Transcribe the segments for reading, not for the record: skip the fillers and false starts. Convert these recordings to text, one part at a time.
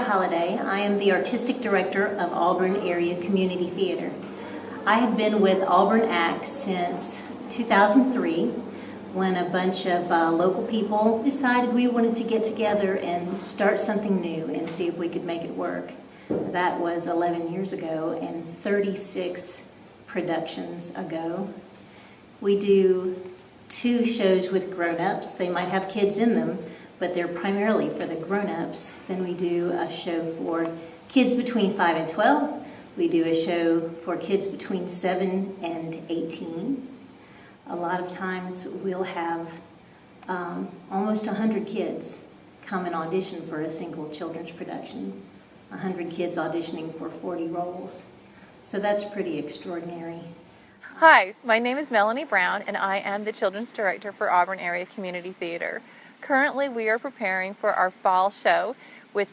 Holliday. I am the Artistic Director of Auburn Area Community Theater. I have been with Auburn Act since 2003 when a bunch of local people decided we wanted to get together and start something new and see if we could make it work. That was 11 years ago and 36 productions ago. We do 2 shows with grown-ups. They might have kids in them, but they're primarily for the grown-ups. Then we do a show for kids between 5 and 12. We do a show for kids between 7 and 18. A lot of times we'll have almost 100 kids come and audition for a single children's production. 100 kids auditioning for 40 roles. So that's pretty extraordinary. Hi, my name is Melanie Brown and I am the Children's Director for Auburn Area Community Theater. Currently we are preparing for our fall show with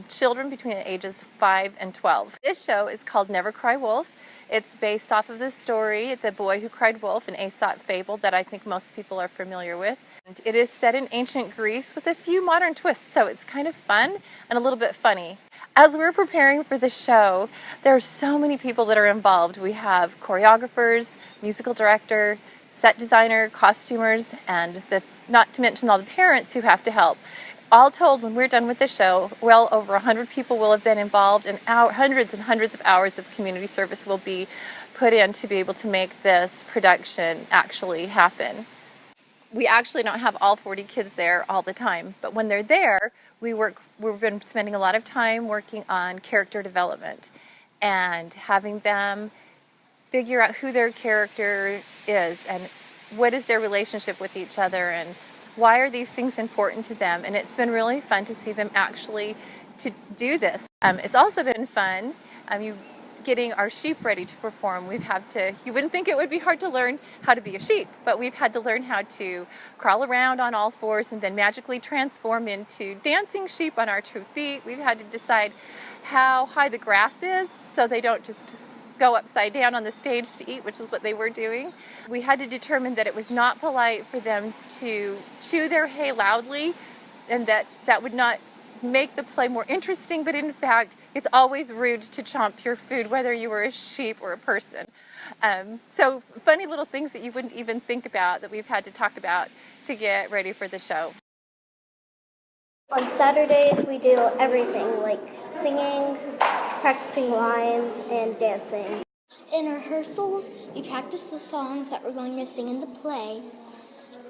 children between the ages 5 and 12. This show is called Never Cry Wolf. It's based off of the story, The Boy Who Cried Wolf, an Aesop fable that I think most people are familiar with. And it is set in ancient Greece with a few modern twists, so it's kind of fun and a little bit funny. As we're preparing for the show, there are so many people that are involved. We have choreographers, musical director, set designer, costumers, and not to mention all the parents who have to help. All told, when we're done with the show, well over 100 people will have been involved and hundreds and hundreds of hours of community service will be put in to be able to make this production actually happen. We actually don't have all 40 kids there all the time, but when they're there, we've been spending a lot of time working on character development and having them figure out who their character is and what is their relationship with each other and why are these things important to them. And it's been really fun to see them actually to do this. It's also been fun getting our sheep ready to perform. You wouldn't think it would be hard to learn how to be a sheep, but we've had to learn how to crawl around on all fours and then magically transform into dancing sheep on our 2 feet. We've had to decide how high the grass is so they don't just go upside down on the stage to eat, which is what they were doing. We had to determine that it was not polite for them to chew their hay loudly and that would not make the play more interesting, but in fact, it's always rude to chomp your food, whether you were a sheep or a person. So funny little things that you wouldn't even think about that we've had to talk about to get ready for the show. On Saturdays, we do everything like singing, practicing lines, and dancing. In rehearsals, we practice the songs that we're going to sing in the play,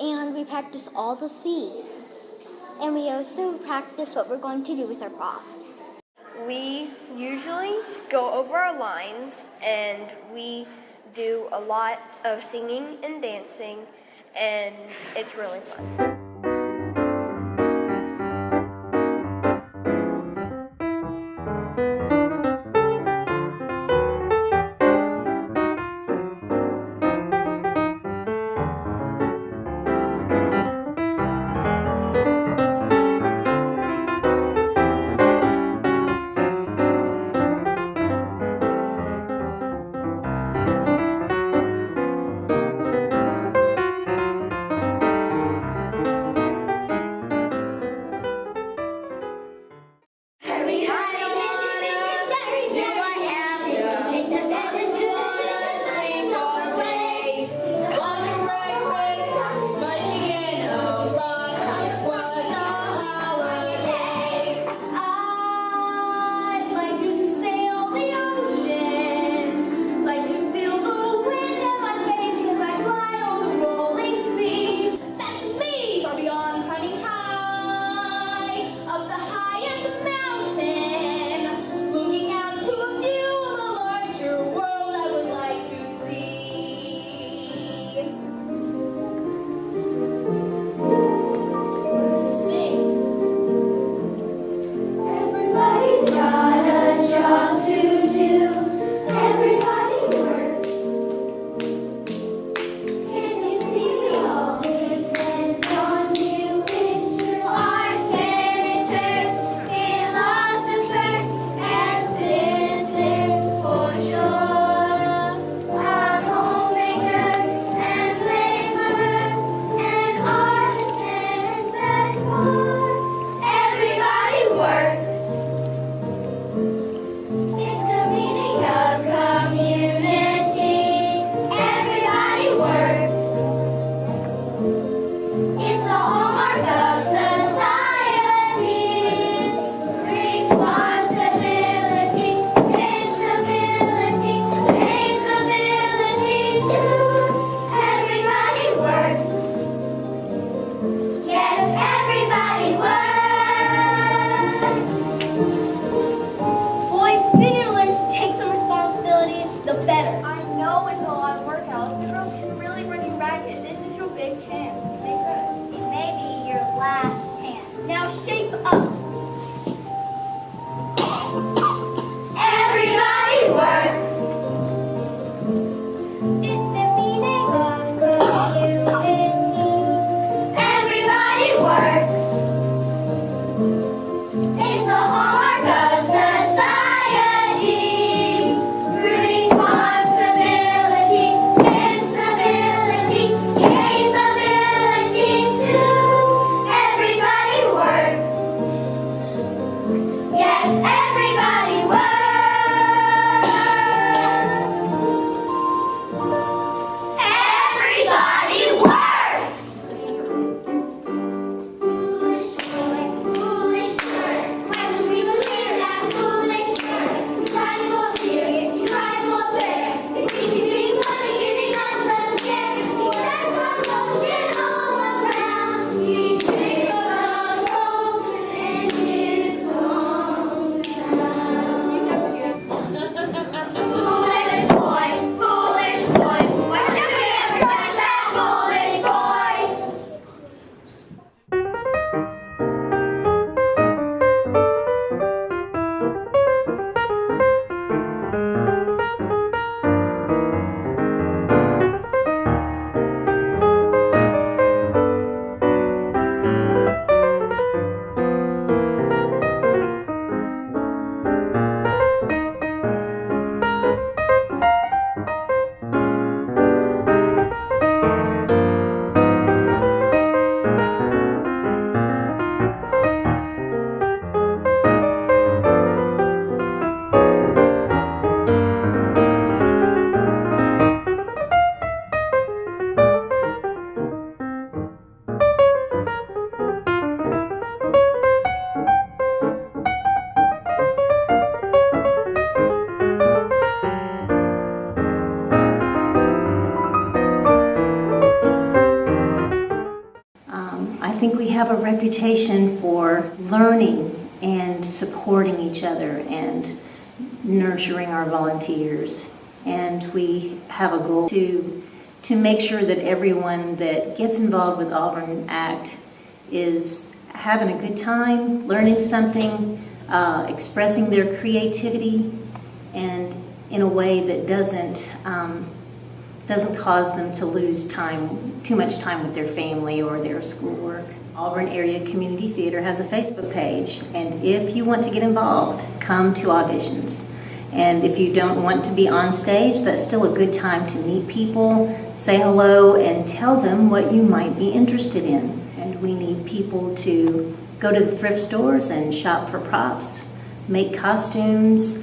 and we practice all the scenes. And we also practice what we're going to do with our props. We usually go over our lines and we do a lot of singing and dancing, and it's really fun. have a reputation for learning and supporting each other and nurturing our volunteers. And we have a goal to make sure that everyone that gets involved with Auburn ACT is having a good time, learning something, expressing their creativity, and in a way that doesn't cause them to lose too much time with their family or their schoolwork. Auburn Area Community Theater has a Facebook page, and if you want to get involved, come to auditions. And if you don't want to be on stage, that's still a good time to meet people, say hello, and tell them what you might be interested in. And we need people to go to the thrift stores and shop for props, make costumes.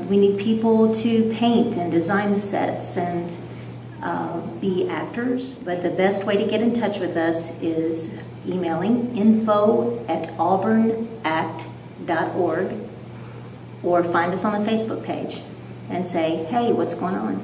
We need people to paint and design the sets and be actors. But the best way to get in touch with us is emailing info@auburnact.org, or find us on the Facebook page and say, hey, what's going on?